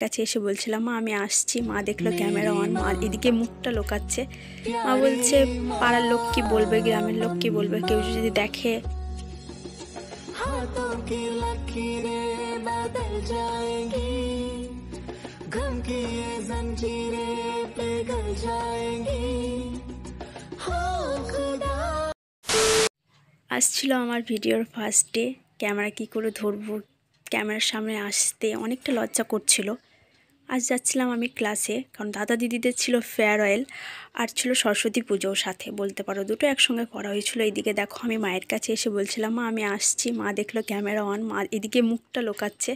কাছে এসে বলছিলাম, মা আমি আসছি। মা দেখলো ক্যামেরা অন, মা এদিকে মুখটা লুকাচ্ছে। মা বলছে, পাড়ার লোক কি বলবে, গ্রামের লোক কি বলবে, কেউ যদি দেখে। हाथों की लकीरें बदल जाएंगी, गम की ये जंजीरें पिघल जाएंगी। हो खुदा। আসছিল আমার ভিডিওর ফার্স্ট ডে। ক্যামেরা কী করে ধরবো, ক্যামেরার সামনে আসতে অনেকটা লজ্জা করছিল। আজ যাচ্ছিলাম আমি ক্লাসে, কারণ দাদা দিদিদের ছিল ফেয়ারওয়েল আর ছিল সরস্বতী পুজোর সাথে, বলতে পারো দুটো একসঙ্গে করা হয়েছিল। এইদিকে দেখো আমি মায়ের কাছে এসে বলছিলাম, মা আমি আসছি। মা দেখলো ক্যামেরা অন, মা এদিকে মুখটা লুকাচ্ছে।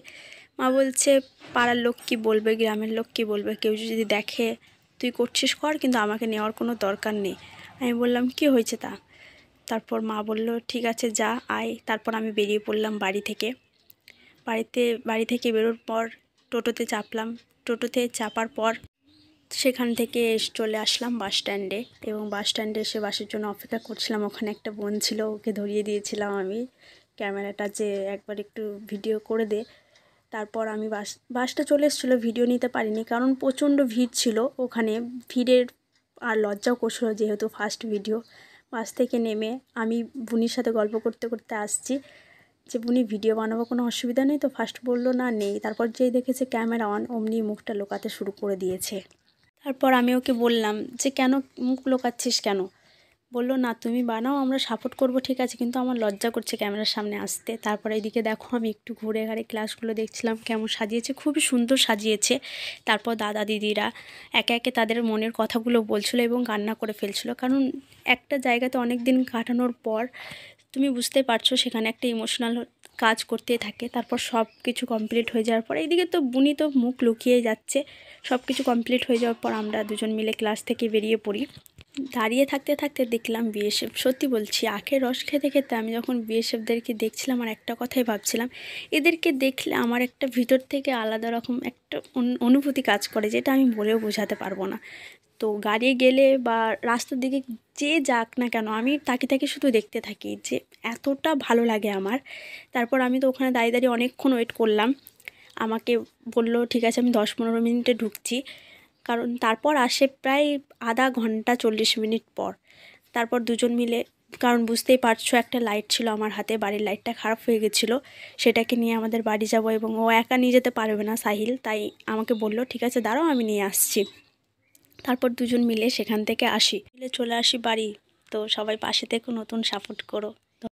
মা বলছে, পাড়ার লোক কি বলবে, গ্রামের লোক কি বলবে, কেউ যদি দেখে। তুই করছিস কর, কিন্তু আমাকে নেওয়ার কোনো দরকার নেই। আমি বললাম, কি হয়েছে তা? তারপর মা বলল, ঠিক আছে যা আয়। তারপর আমি বেরিয়ে পড়লাম বাড়ি থেকে। বাড়ি থেকে বেরোর পর টোটোতে চাপলাম। টোটোতে চাপার পর সেখান থেকে চলে আসলাম বাস স্ট্যান্ডে, এবং বাস স্ট্যান্ডে এসে বাসের জন্য অপেক্ষা করছিলাম। ওখানে একটা বোন ছিল, ওকে ধরিয়ে দিয়েছিলাম আমি ক্যামেরাটা, যে একবার একটু ভিডিও করে দে। তারপর আমি বাসটা চলে এসেছিলো, ভিডিও নিতে পারিনি কারণ প্রচণ্ড ভিড় ছিল ওখানে। ভিড়ের আর লজ্জাও করছিল, যেহেতু ফার্স্ট ভিডিও। বাস থেকে নেমে আমি বুনির সাথে গল্প করতে করতে আসছি, যে বুনি ভিডিও বানাবো, কোনো অসুবিধা নেই তো? ফার্স্ট বললো না নেই। তারপর যেই দেখেছে ক্যামেরা অন, অমনি মুখটা লুকাতে শুরু করে দিয়েছে। তারপর আমি ওকে বললাম যে, কেন মুখ লুকাচ্ছিস কেন? বললো, না তুমি বানাও, আমরা সাপোর্ট করব, ঠিক আছে, কিন্তু আমার লজ্জা করছে ক্যামেরার সামনে আসতে। তারপরে এদিকে দেখো আমি একটু ঘুরে ঘাড়ে ক্লাসগুলো দেখছিলাম কেমন সাজিয়েছে, খুবই সুন্দর সাজিয়েছে। তারপর দাদা দিদিরা একে একে তাদের মনের কথাগুলো বলছিল এবং কান্না করে ফেলছিল, কারণ একটা জায়গাতে অনেক দিন কাটানোর পর তুমি বুঝতে পারছো সেখানে একটা ইমোশনাল কাজ করতেই থাকে। তারপর সব কিছু কমপ্লিট হয়ে যাওয়ার পর এইদিকে তো বুনি তো মুখ লুকিয়ে যাচ্ছে। সব কিছু কমপ্লিট হয়ে যাওয়ার পর আমরা দুজন মিলে ক্লাস থেকে বেরিয়ে পড়ি। দাঁড়িয়ে থাকতে থাকতে দেখলাম বিএসএফ। সত্যি বলছি, আখের রস খেতে খেতে আমি যখন বিএসএফদেরকে দেখছিলাম আর একটা কথাই ভাবছিলাম, এদেরকে দেখলে আমার একটা ভিতর থেকে আলাদা রকম একটা অনুভূতি কাজ করে, যেটা আমি বলেও বোঝাতে পারবো না। তো গাড়ি গেলে বা রাস্তার দিকে যে যাক না কেন, আমি তাকে তাকে শুধু দেখতে থাকি, যে এতটা ভালো লাগে আমার। তারপর আমি তো ওখানে দাঁড়িয়ে দাঁড়িয়ে অনেকক্ষণ ওয়েট করলাম। আমাকে বললো, ঠিক আছে আমি 10-15 মিনিটে ঢুকছি, কারণ তারপর আসে প্রায় আধা ঘন্টা 40 মিনিট পর। তারপর দুজন মিলে, কারণ বুঝতেই পারছো একটা লাইট ছিল আমার হাতে, বাড়ির লাইটটা খারাপ হয়ে গেছিলো, সেটাকে নিয়ে আমাদের বাড়ি যাব, এবং ও একা নিয়ে যেতে পারবে না সাহিল, তাই আমাকে বললো ঠিক আছে দাঁড়াও আমি নিয়ে আসছি। তারপর দুজন মিলে সেখান থেকে চলে আসি বাড়ি। তো সবাই পাশে থেকে নতুন সাপোর্ট করো।